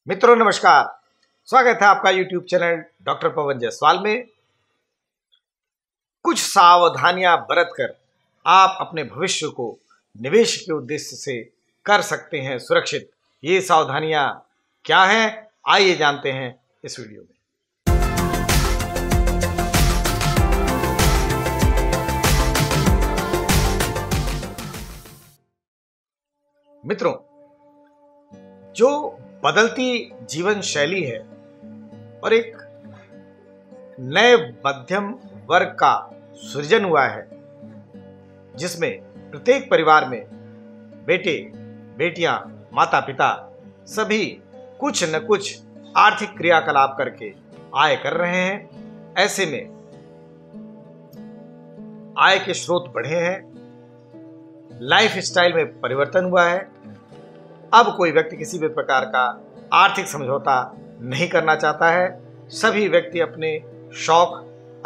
मित्रों नमस्कार। स्वागत है आपका YouTube channel doctor Pawan Jaiswal में। कुछ सावधानियां बरतकर आप अपने भविष्य को निवेश के उद्देश्य से कर सकते हैं सुरक्षित। ये सावधानियां क्या हैं, आइए जानते हैं इस वीडियो में। मित्रों, जो बदलती जीवन शैली है और एक नए मध्यम वर्ग का सृजन हुआ है, जिसमें प्रत्येक परिवार में बेटे बेटियां माता पिता सभी कुछ न कुछ आर्थिक क्रियाकलाप करके आय कर रहे हैं। ऐसे में आय के स्रोत बढ़े हैं, लाइफ स्टाइल में परिवर्तन हुआ है। अब कोई व्यक्ति किसी भी प्रकार का आर्थिक समझौता नहीं करना चाहता है। सभी व्यक्ति अपने शौक,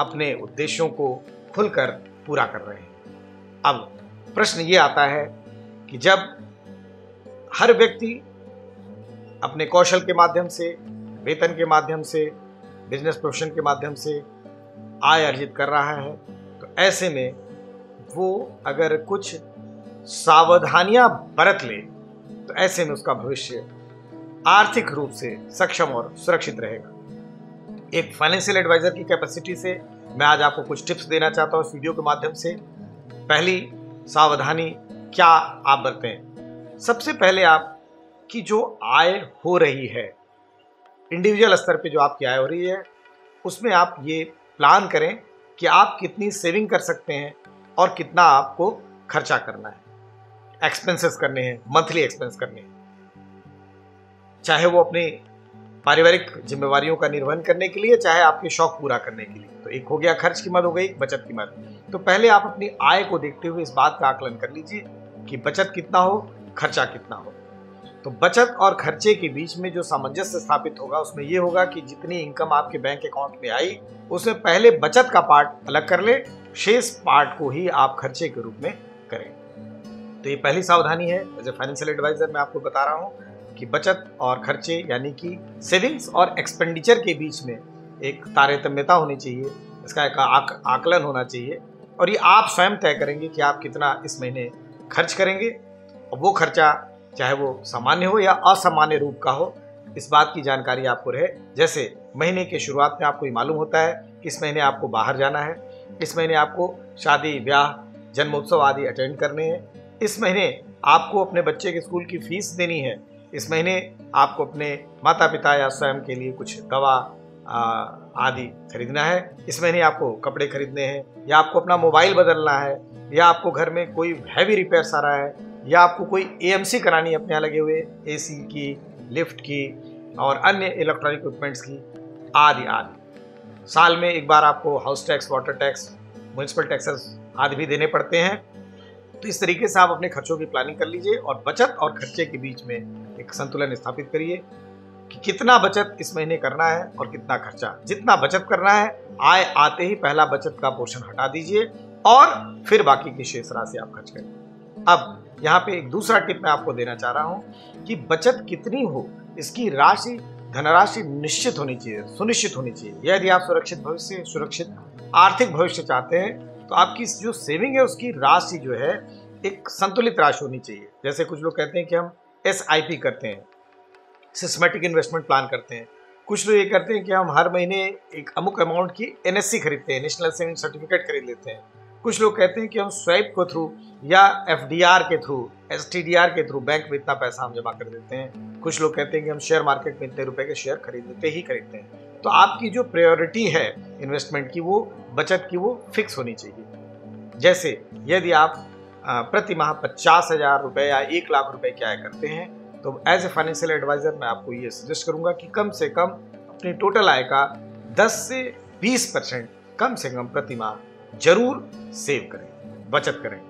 अपने उद्देश्यों को खुलकर पूरा कर रहे हैं। अब प्रश्न ये आता है कि जब हर व्यक्ति अपने कौशल के माध्यम से, वेतन के माध्यम से, बिजनेस प्रोफेशन के माध्यम से आय अर्जित कर रहा है, तो ऐसे में वो अगर कुछ सावधानियां बरत ले तो ऐसे में उसका भविष्य आर्थिक रूप से सक्षम और सुरक्षित रहेगा। एक फाइनेंशियल एडवाइजर की कैपेसिटी से मैं आज आपको कुछ टिप्स देना चाहता हूं इस वीडियो के माध्यम से। पहली सावधानी क्या आप बरतें। सबसे पहले आपकी जो आय हो रही है, इंडिविजुअल स्तर पे जो आपकी आय हो रही है, उसमें आप ये प्लान करें कि आप कितनी सेविंग कर सकते हैं और कितना आपको खर्चा करना है, एक्सपेंसेस करने हैं, मंथली एक्सपेंस करने हैं, चाहे वो अपनी पारिवारिक जिम्मेवारियों का निर्वहन करने के लिए, चाहे आपके शौक पूरा करने के लिए। तो एक हो गया खर्च की मद, हो गई बचत की मद। तो पहले आप अपनी आय को देखते हुए इस बात का आकलन कर लीजिए कि बचत कितना हो, खर्चा कितना हो। तो बचत और खर्चे के बीच में जो सामंजस्य स्थापित होगा उसमें यह होगा कि जितनी इनकम आपके बैंक अकाउंट में आई उसमें पहले बचत का पार्ट अलग कर ले, शेष पार्ट को ही आप खर्चे के रूप में करें। तो ये पहली सावधानी है। एज ए फाइनेंशियल एडवाइजर मैं आपको बता रहा हूँ कि बचत और खर्चे यानी कि सेविंग्स और एक्सपेंडिचर के बीच में एक तारतम्यता होनी चाहिए, इसका एक आकलन होना चाहिए और ये आप स्वयं तय करेंगे कि आप कितना इस महीने खर्च करेंगे। और वो खर्चा चाहे वो सामान्य हो या असामान्य रूप का हो, इस बात की जानकारी आपको रहे। जैसे महीने के शुरुआत में आपको ये मालूम होता है कि इस महीने आपको बाहर जाना है, इस महीने आपको शादी ब्याह जन्मोत्सव आदि अटेंड करने हैं, इस महीने आपको अपने बच्चे के स्कूल की फीस देनी है, इस महीने आपको अपने माता पिता या स्वयं के लिए कुछ दवा आदि खरीदना है, इस महीने आपको कपड़े खरीदने हैं, या आपको अपना मोबाइल बदलना है, या आपको घर में कोई हैवी रिपेयर्स आ रहा है, या आपको कोई एएमसी करानी है अपने यहाँ लगे हुए एसी की, लिफ्ट की और अन्य इलेक्ट्रॉनिक इक्विपमेंट्स की आदि आदि। साल में एक बार आपको house tax, water tax, municipal taxes आदि भी देने पड़ते हैं। तो इस तरीके से आप अपने खर्चों की प्लानिंग कर लीजिए और बचत और खर्चे के बीच में एक संतुलन स्थापित करिए कि कितना बचत इस महीने करना है और कितना खर्चा। जितना बचत करना है, आय आते ही पहला बचत का पोर्शन हटा दीजिए और फिर बाकी की शेष राशि आप खर्च करें। अब यहाँ पे एक दूसरा टिप मैं आपको देना चाह रहा हूँ कि बचत कितनी हो, इसकी राशि, धनराशि निश्चित होनी चाहिए, सुनिश्चित होनी चाहिए। यदि आप सुरक्षित भविष्य, सुरक्षित आर्थिक भविष्य चाहते हैं तो आपकी जो सेविंग है उसकी राशि जो है एक संतुलित राशि होनी चाहिए। जैसे कुछ लोग कहते हैं कि हम SIP करते हैं, सिस्टमैटिक इन्वेस्टमेंट प्लान करते हैं। कुछ लोग ये करते हैं कि हम हर महीने एक अमुक अमाउंट की NSC खरीदते हैं, नेशनल सेविंग सर्टिफिकेट खरीद लेते हैं। कुछ लोग कहते हैं कि हम स्वैप के थ्रू या FDR के थ्रू, STDR के थ्रू बैंक में इतना पैसा हम जमा कर देते हैं। कुछ लोग कहते हैं कि हम शेयर मार्केट में इतने रुपए के शेयर खरीदते हैं। तो आपकी जो प्रायोरिटी है इन्वेस्टमेंट की, वो बचत की, वो फिक्स होनी चाहिए। जैसे यदि आप प्रति माह 50,000 रुपये या 1 लाख रुपए की आय करते हैं तो एज ए फाइनेंशियल एडवाइजर मैं आपको ये सजेस्ट करूंगा कि कम से कम अपनी टोटल आय का 10 से 20% कम से कम प्रति माह जरूर सेव करें, बचत करें।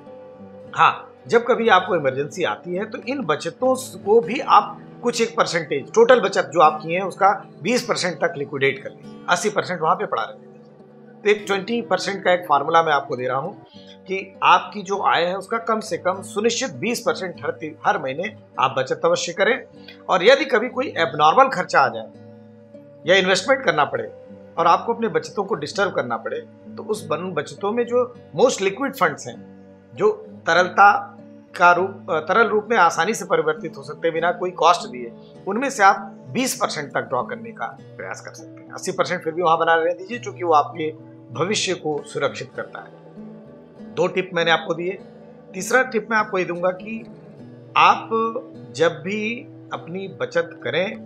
हाँ, जब कभी आपको इमरजेंसी आती है तो इन बचतों को भी आप कुछ एक परसेंटेज, टोटल बचत जो आपकी है उसका 20% तक लिक्विडेट कर लीजिए, 80% वहां पे पड़ा रहने दीजिए। तो एक 20% का एक फार्मूला मैं आपको दे रहा हूं कि आपकी जो आय है उसका कम से कम सुनिश्चित 20% हर महीने आप बचत अवश्य करें। और यदि कभी कोई एबनॉर्मल खर्चा आ जाए या इन्वेस्टमेंट करना पड़े और आपको अपने बचतों को डिस्टर्ब करना पड़े, तो उस बचतों में जो मोस्ट लिक्विड फंड्स हैं, जो तरल रूप में आसानी से परिवर्तित हो सकते हैं बिना कोई कॉस्ट दिए, उनमें से आप 20% तक ड्रॉ करने का प्रयास कर सकते हैं। 80% फिर भी वहां बना रहने दीजिए, क्योंकि वो आपके भविष्य को सुरक्षित करता है। 2 टिप मैंने आपको दिए। तीसरा टिप मैं आपको ये दूंगा कि आप जब भी अपनी बचत करें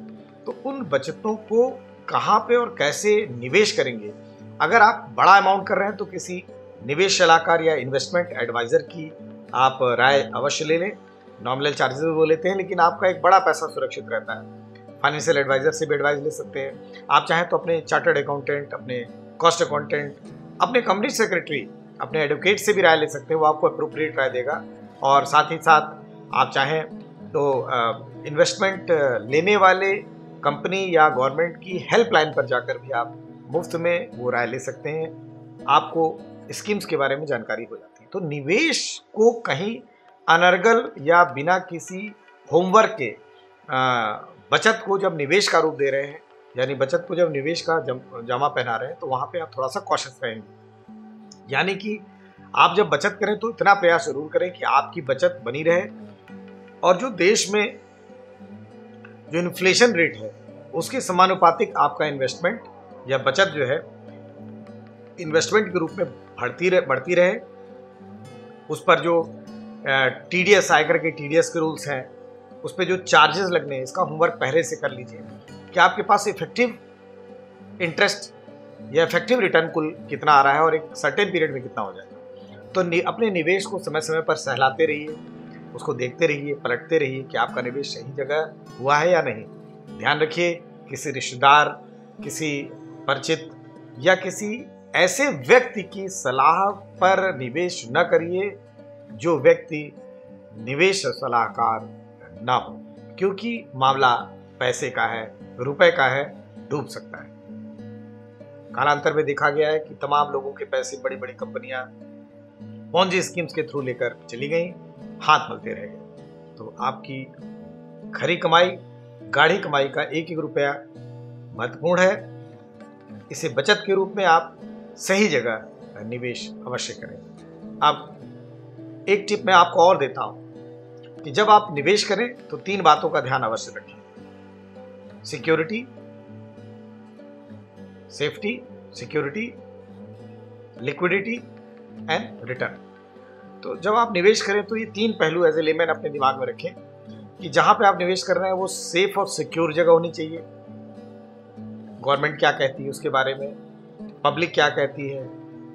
तो उन बचतों को कहाँ पे और कैसे निवेश करेंगे। अगर आप बड़ा अमाउंट कर रहे हैं तो किसी निवेश सलाहकार या इन्वेस्टमेंट एडवाइजर की आप राय अवश्य ले लें। नॉमिनल चार्जेस वो लेते हैं, लेकिन आपका एक बड़ा पैसा सुरक्षित रहता है। फाइनेंशियल एडवाइजर से भी एडवाइस ले सकते हैं। आप चाहें तो अपने चार्टर्ड अकाउंटेंट, अपने कॉस्ट अकाउंटेंट, अपने कंपनी सेक्रेटरी, अपने एडवोकेट से भी राय ले सकते हैं। वो आपको अप्रोप्रिएट राय देगा। और साथ ही साथ आप चाहें तो इन्वेस्टमेंट लेने वाले कंपनी या गवर्नमेंट की हेल्पलाइन पर जाकर भी आप मुफ्त में वो राय ले सकते हैं। आपको स्कीम्स के बारे में जानकारी हो जाती है। तो निवेश को कहीं अनर्गल या बिना किसी होमवर्क के बचत को जब निवेश का रूप दे रहे हैं, यानी बचत को जब निवेश का जामा पहना रहे हैं, तो वहाँ पे आप थोड़ा सा कॉशियस रहेंगे। यानी कि आप जब बचत करें तो इतना प्रयास जरूर करें कि आपकी बचत बनी रहे और जो देश में जो इन्फ्लेशन रेट है उसके समानुपातिक आपका इन्वेस्टमेंट या बचत जो है इन्वेस्टमेंट के रूप में बढ़ती रहे। उस पर जो टीडीएस, आयकर के टीडीएस के रूल्स हैं, उस पर जो चार्जेस लगने हैं, इसका होमवर्क पहले से कर लीजिए कि आपके पास इफेक्टिव इंटरेस्ट या इफेक्टिव रिटर्न कुल कितना आ रहा है और एक सर्टेन पीरियड में कितना हो जाएगा। तो अपने निवेश को समय समय पर सहलाते रहिए, उसको देखते रहिए, पलटते रहिए कि आपका निवेश सही जगह हुआ है या नहीं। ध्यान रखिए, किसी रिश्तेदार, किसी परिचित या किसी ऐसे व्यक्ति की सलाह पर निवेश न करिए जो व्यक्ति निवेश सलाहकार ना हो, क्योंकि मामला पैसे का है, रुपए का है, डूब सकता है। कालांतर में देखा गया है कि तमाम लोगों के पैसे बड़ी बड़ी कंपनियां पॉन्जी स्कीम्स के थ्रू लेकर चली गई, हाथ मलते रह गए। तो आपकी खरी कमाई, गाढ़ी कमाई का एक एक रुपया महत्वपूर्ण है। इसे बचत के रूप में आप सही जगह निवेश अवश्य करें। अब एक टिप मैं आपको और देता हूं कि जब आप निवेश करें तो 3 बातों का ध्यान अवश्य रखें: security, safety, security, liquidity and return. तो जब आप निवेश करें तो ये 3 पहलू एज ए लेमैन अपने दिमाग में रखें कि जहां पे आप निवेश कर रहे हैं वो सेफ और सिक्योर जगह होनी चाहिए। गवर्नमेंट क्या कहती है उसके बारे में, पब्लिक क्या कहती है,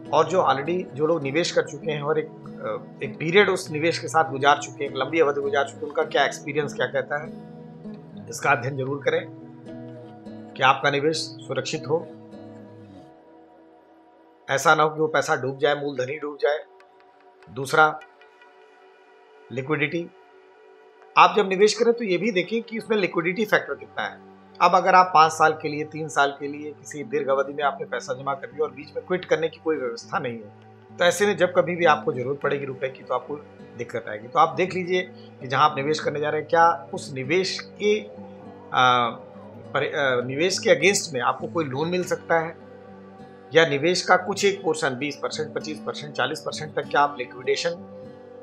और जो ऑलरेडी जो लोग निवेश कर चुके हैं और एक पीरियड उस निवेश के साथ गुजार चुके हैं, एक लंबी अवधि गुजार चुके हैं, उनका क्या एक्सपीरियंस क्या कहता है, इसका अध्ययन जरूर करें कि आपका निवेश सुरक्षित हो। ऐसा ना हो कि वो पैसा डूब जाए, मूलधन ही डूब जाए। दूसरा, लिक्विडिटी। आप जब निवेश करें तो ये भी देखें कि उसमें लिक्विडिटी फैक्टर कितना है। अब अगर आप 5 साल के लिए, 3 साल के लिए किसी दीर्घ अवधि में आपने पैसा जमा कर दिया और बीच में क्विट करने की कोई व्यवस्था नहीं है, तो ऐसे में जब कभी भी आपको जरूरत पड़ेगी रुपए की तो आपको दिक्कत आएगी। तो आप देख लीजिए कि जहां आप निवेश करने जा रहे हैं, क्या उस निवेश के अगेंस्ट में आपको कोई लोन मिल सकता है, या निवेश का कुछ एक पोर्शन 20%, 25%, 40% तक क्या आप लिक्विडेशन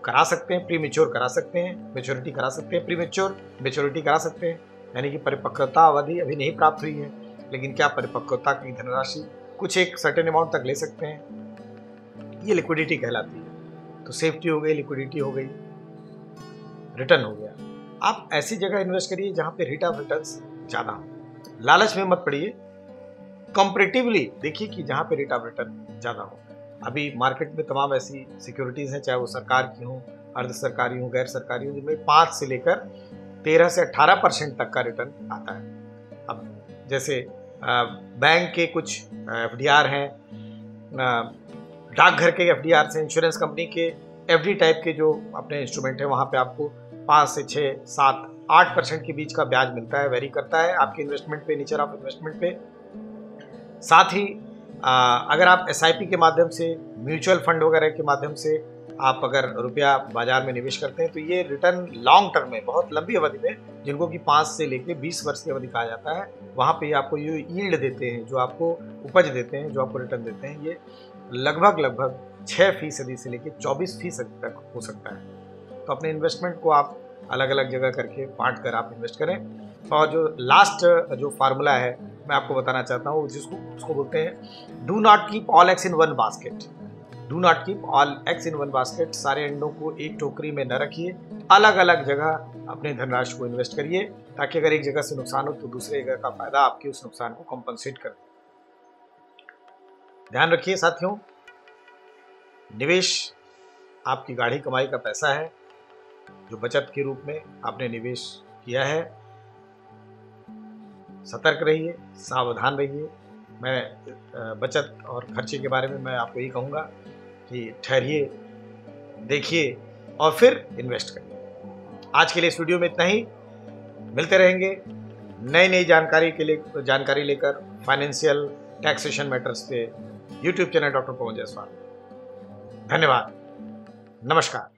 करा सकते हैं, प्री मेच्योर करा सकते हैं, मेच्योरिटी करा सकते हैं, प्री मेच्योर मेच्योरिटी करा सकते हैं, यानी कि परिपक्वता अवधि अभी नहीं प्राप्त हुई है लेकिन क्या परिपक्वता की धनराशि कुछ एक सर्टेन अमाउंट तक ले सकते हैं। ये लिक्विडिटी कहलाती है। तो सेफ्टी हो गई, लिक्विडिटी हो गई, रिटर्न हो गया। आप ऐसी जगह इन्वेस्ट करिए जहां पे रेट ऑफ रिटर्न्स ज़्यादा हो। लालच में मत पड़िए, कंपैरेटिवली देखिए कि जहां पे रेट ऑफ रिटर्न ज़्यादा हो। अभी मार्केट में तमाम ऐसी सिक्योरिटीज़ हैं, चाहे वो सरकार की हों, अर्ध सरकारी हों, गैर सरकारी हों, जिनमें 5 से लेकर 13 से 18% तक का रिटर्न आता है। अब जैसे बैंक के कुछ एफडीआर हैं, डाकघर के एफडीआर हैं, इंश्योरेंस कंपनी के एफडी टाइप के जो अपने इंस्ट्रूमेंट हैं, वहाँ पे आपको 5 से 6, 7, 8% के बीच का ब्याज मिलता है। वेरी करता है आपके इन्वेस्टमेंट पे, नेचर ऑफ इन्वेस्टमेंट पे। साथ ही अगर आप SIP के माध्यम से, म्यूचुअल फंड वगैरह के माध्यम से आप अगर रुपया बाजार में निवेश करते हैं तो ये रिटर्न लॉन्ग टर्म में, बहुत लंबी अवधि में, जिनको कि 5 से लेकर 20 वर्ष की अवधि कहा जाता है, वहाँ पे आपको ये यील्ड देते हैं, जो आपको उपज देते हैं, जो आपको रिटर्न देते हैं, ये लगभग 6% से लेकर 24% तक हो सकता है। तो अपने इन्वेस्टमेंट को आप अलग अलग जगह करके बांट कर आप इन्वेस्ट करें। और जो लास्ट जो फार्मूला है मैं आपको बताना चाहता हूँ, उसको बोलते हैं do not keep all eggs in one basket. Do not keep all eggs in one basket. सारे अंडों को एक टोकरी में न रखिए, अलग अलग जगह अपने धनराशि को इन्वेस्ट करिए, ताकि अगर एक जगह से नुकसान हो तो दूसरे जगह का फायदा आपके उस नुकसान को कॉम्पनसेट कर दे। ध्यान रखिए साथियों, निवेश आपकी गाढ़ी कमाई का पैसा है, जो बचत के रूप में आपने निवेश किया है। सतर्क रहिए, सावधान रहिए। मैं बचत और खर्चे के बारे में मैं आपको यही कहूँगा कि ठहरिए, देखिए और फिर इन्वेस्ट करिए। आज के लिए इस वीडियो में इतना ही। मिलते रहेंगे नई जानकारी लेकर फाइनेंशियल टैक्सेशन मैटर्स पे YouTube channel doctor Pawan Jaiswal. धन्यवाद, नमस्कार।